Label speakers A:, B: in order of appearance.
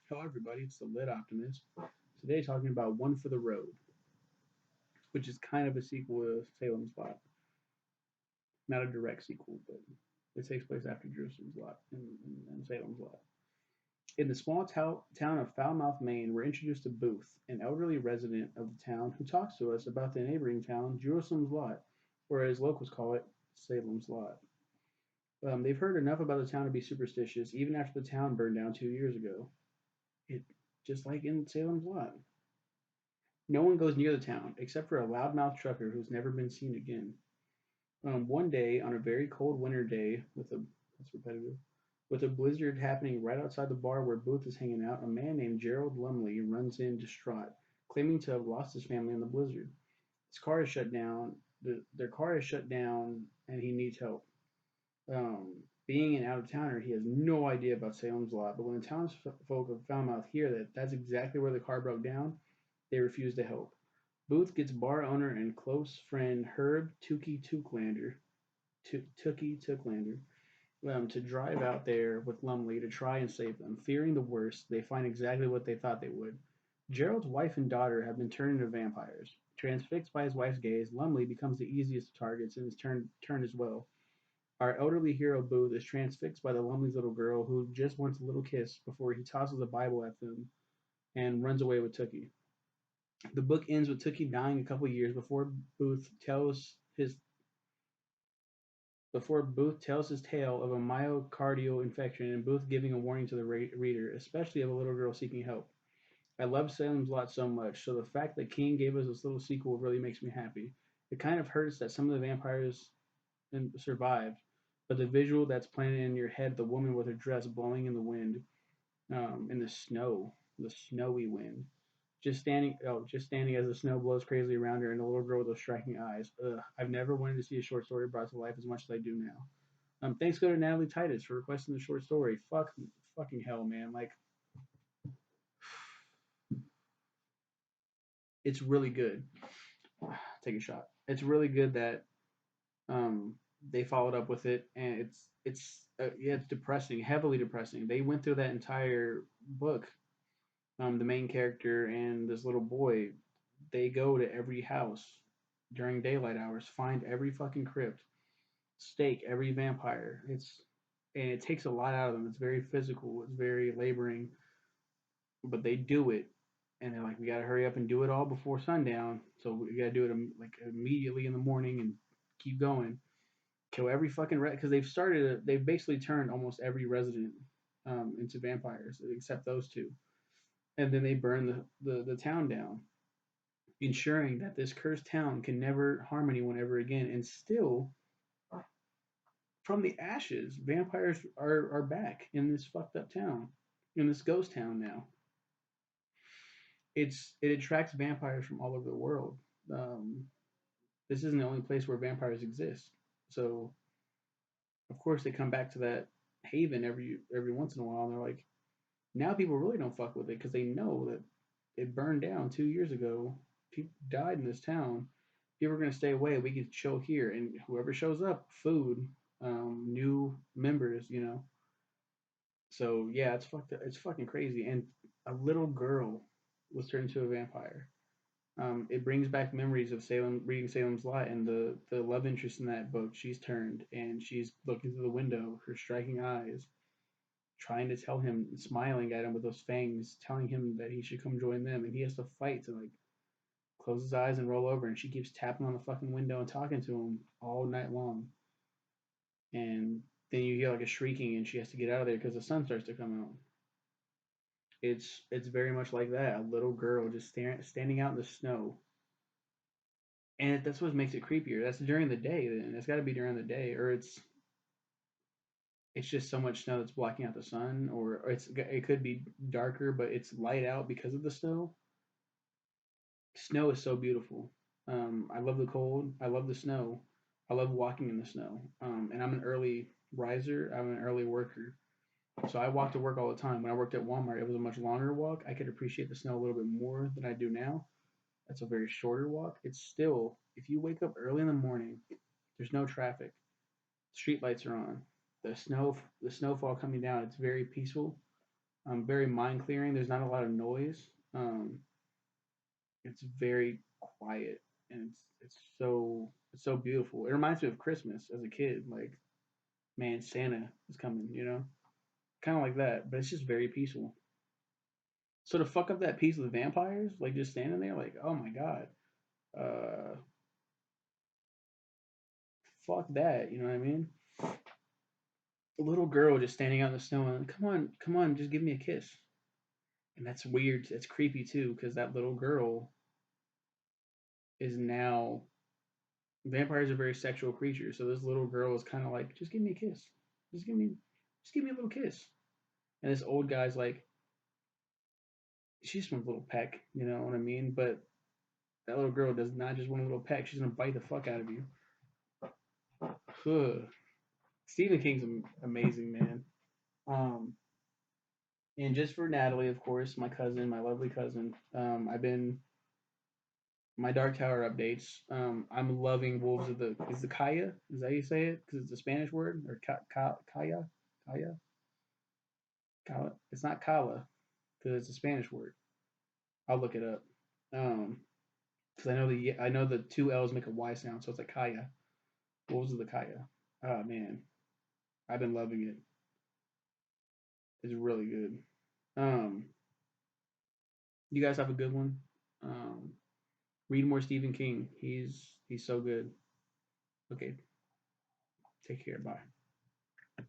A: Hello, everybody. It's the Lit Optimist. Today, talking about One for the Road, which is kind of a sequel to Salem's Lot. Not a direct sequel, but it takes place after Jerusalem's Lot and Salem's Lot. In the small town of Falmouth, Maine, we're introduced to Booth, an elderly resident of the town who talks to us about the neighboring town, Jerusalem's Lot, or as locals call it, Salem's Lot. They've heard enough about the town to be superstitious, even after the town burned down 2 years ago. It just like in Salem's Lot. No one goes near the town, except for a loudmouth trucker who's never been seen again. One day, on a very cold winter day, that's repetitive, with a blizzard happening right outside the bar where Booth is hanging out, a man named Gerald Lumley runs in distraught, claiming to have lost his family in the blizzard. His car is shut down. Their car is shut down, and he needs help. Being an out of towner, he has no idea about Salem's Lot. But when the townsfolk of Falmouth hear that that's exactly where the car broke down, they refuse to help. Booth gets bar owner and close friend Herb Tookie Tooklander, to drive out there with Lumley to try and save them. Fearing the worst, they find exactly what they thought they would. Gerald's wife and daughter have been turned into vampires. Transfixed by his wife's gaze, Lumley becomes the easiest of targets and is turned as well. Our elderly hero Booth is transfixed by the Lumley's little girl who just wants a little kiss before he tosses a Bible at them and runs away with Tookie. The book ends with Tookie dying a couple years before Booth tells his tale of a myocardial infection and Booth giving a warning to the reader, especially of a little girl seeking help. I love Salem's Lot so much, so the fact that King gave us this little sequel really makes me happy. It kind of hurts that some of the vampires survived, but the visual that's planted in your head, the woman with her dress blowing in the wind, in the snowy wind, just standing as the snow blows crazily around her, and the little girl with those striking eyes. Ugh, I've never wanted to see a short story brought to life as much as I do now. Thanks go to Natalie Titus for requesting the short story. Fucking hell, man! Like, it's really good. Take a shot. It's really good that um, they followed up with it, and yeah, it's depressing, heavily depressing. They went through that entire book. The main character and this little boy, they go to every house during daylight hours, find every fucking crypt, stake every vampire. And it takes a lot out of them. It's very physical. It's very laboring, but they do it. And they're like, we gotta hurry up and do it all before sundown. So we gotta do it like immediately in the morning and keep going. Kill every fucking because they've basically turned almost every resident into vampires except those two, and then they burn the town down, ensuring that this cursed town can never harm anyone ever again. And still, from the ashes, vampires are back in this fucked up town, in this ghost town now. It attracts vampires from all over the world. Um, this isn't the only place where vampires exist, so of course they come back to that haven every once in a while, and they're like, now people really don't fuck with it because they know that it burned down 2 years ago. People died in this town. People are gonna stay away. We can chill here, and whoever shows up, food, new members. So yeah, it's fucked. It's fucking crazy. And a little girl was turned into a vampire. It brings back memories of Salem, reading Salem's Lot, and the love interest in that book. She's turned and she's looking through the window, her striking eyes, trying to tell him, smiling at him with those fangs, telling him that he should come join them, and he has to fight to like close his eyes and roll over, and she keeps tapping on the fucking window and talking to him all night long. And then you hear like a shrieking, and she has to get out of there because the sun starts to come out. It's very much like that. A little girl just standing out in the snow, and that's what makes it creepier. That's during the day. Then it's got to be during the day, or it's just so much snow that's blocking out the sun, or it could be darker, but it's light out because of the snow. Snow is so beautiful. I love the cold. I love the snow. I love walking in the snow. And I'm an early riser. I'm an early worker. So I walk to work all the time. When I worked at Walmart, it was a much longer walk. I could appreciate the snow a little bit more than I do now. That's a very shorter walk. It's still, if you wake up early in the morning, there's no traffic. Street lights are on. The snowfall coming down. It's very peaceful. Very mind clearing. There's not a lot of noise. It's very quiet, and it's so beautiful. It reminds me of Christmas as a kid. Like, man, Santa is coming. Kind of like that, but it's just very peaceful. So to fuck up that peace with vampires, like just standing there, like, oh my god, uh, fuck that. You know what I mean? A little girl just standing out in the snow and come on, just give me a kiss. And that's weird. That's creepy too, because that little girl is now vampires are very sexual creatures. So this little girl is kind of like, just give me a kiss, just give me, just give me a little kiss. And this old guy's like, she just wants a little peck, you know what I mean? But that little girl does not just want a little peck. She's gonna bite the fuck out of you. Ugh. Stephen King's amazing, man. Um, and just for Natalie, of course, my cousin, my lovely cousin. I've been my Dark Tower updates. I'm loving Wolves of the. Is the Kaya? Is that how you say it? Because it's a Spanish word or Kaya, Kaya, Kala. It's not Kala because it's a Spanish word. I'll look it up. Um, because I know the two L's make a Y sound, so it's like Kaya. Wolves of the Kaya. Oh man, I've been loving it. It's really good. Um, you guys have a good one. Um, read more Stephen King. He's so good. Okay, take care. Bye.